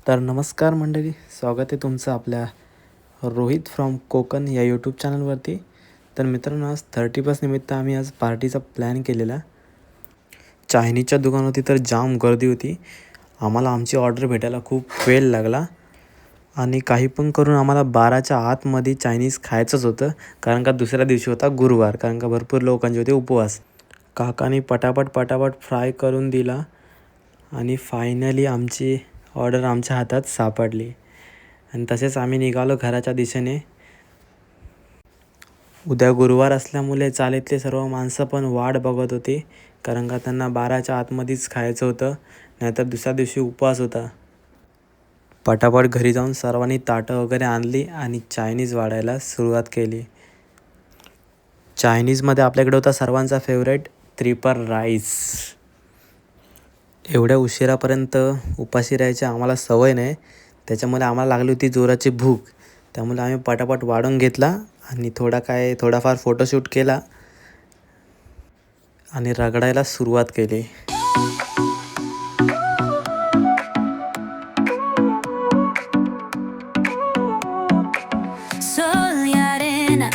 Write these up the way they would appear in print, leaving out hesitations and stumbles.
तर नमस्कार मंडळी, स्वागत आहे तुमचं आपल्या रोहित फ्रॉम कोकण या यूट्यूब चॅनलवरती. तर मित्रांनो, आज 31 निमित्त आम्ही आज पार्टीचा प्लॅन केलेला. चायनीजच्या दुकानावरती तर जाम गर्दी होती. आम्हाला आमची ऑर्डर भेटायला खूप वेळ लागला आणि काही पण करून आम्हाला 12च्या आतमध्ये चायनीज खायचंच होतं, कारण का दुसऱ्या दिवशी होता गुरुवार, कारण का भरपूर लोकांचे होते उपवास. काकाने पटापट फ्राय करून दिला आणि फायनली आमची ऑर्डर आमच्या हातात सापडली आणि तसेच आम्ही निघालो घराच्या दिशेने. उद्या गुरुवार असल्यामुळे चाळीतले सर्व माणसं पण वाट बघत होती, कारण का त्यांना 12च्या आतमध्येच खायचं होतं, नाहीतर दुसऱ्या दिवशी उपवास होता. पटापट घरी जाऊन सर्वांनी ताटं वगैरे आणली आणि चायनीज वाढायला सुरुवात केली. चायनीजमध्ये आपल्याकडे होता सर्वांचा फेवरेट त्रिपर राईस. एवढ्या उशिरापर्यंत उपाशी राहायची आम्हाला सवय नाही, त्याच्यामुळे आम्हाला लागली होती जोराची भूक. त्यामुळे आम्ही पटापट वाढून घेतला आणि थोडाफार फोटोशूट केला आणि रगडायला सुरुवात केली. Sol y arena,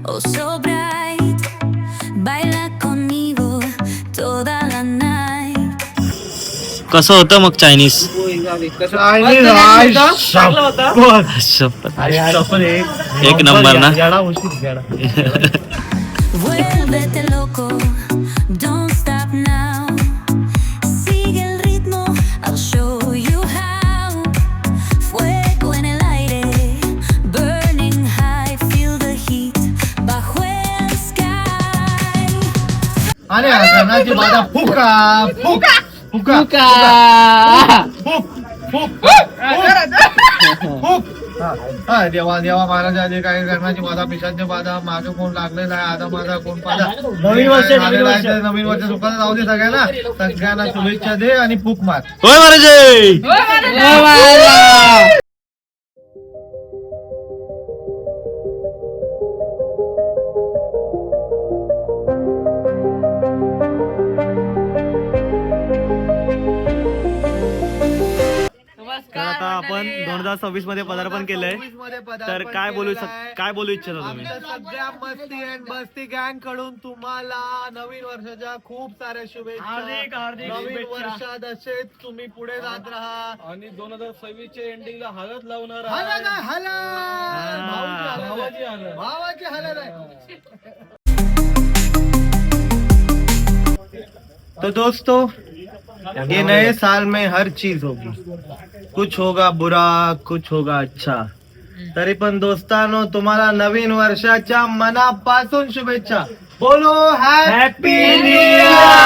oh so bright, baila conmigo toda la night. कसं होतं मग चायनीज? एक नंबर ना. Vuélvete loco, don't stop now. Sigue el ritmo, I'll show you how. Fuego en el aire, burning high, feel the heat bajo el sky. अरे घरनाची बाधा फुका फुका फुका फुक फुक देवा देवा महाराजा जे काही घरनाची बाधा पिशाची बाधा मागे कोण लागलेला आहे, आता माझा कोण पादा नवीन वर्ष सुखाला जाऊ दे सगळ्यांना शुभेच्छा दे आणि फुक मार. होय महाराज. आता आपण 2026 मध्ये पदार्पण केलंय, तर काय बोलू इच्छिता तुम्ही? सगळ्या मस्ती अँड बस्ती गँग कडून तुम्हाला नवीन वर्षाच्या खूप साऱ्या शुभेच्छा. नवीन वर्षात असेच तुम्ही पुढे जात राहा आणि 2026 च्या एंडिंगला हळद लावणार भावाची हलत आहे. तो दोस्तों, ये नए साल में हर चीज होगी, कुछ होगा बुरा कुछ होगा अच्छा. तरी पण दोस्तांनो, तुम्हाला नवीन वर्षाच्या मनापासून शुभेच्छा. बोलो हॅपी न्यू इयर.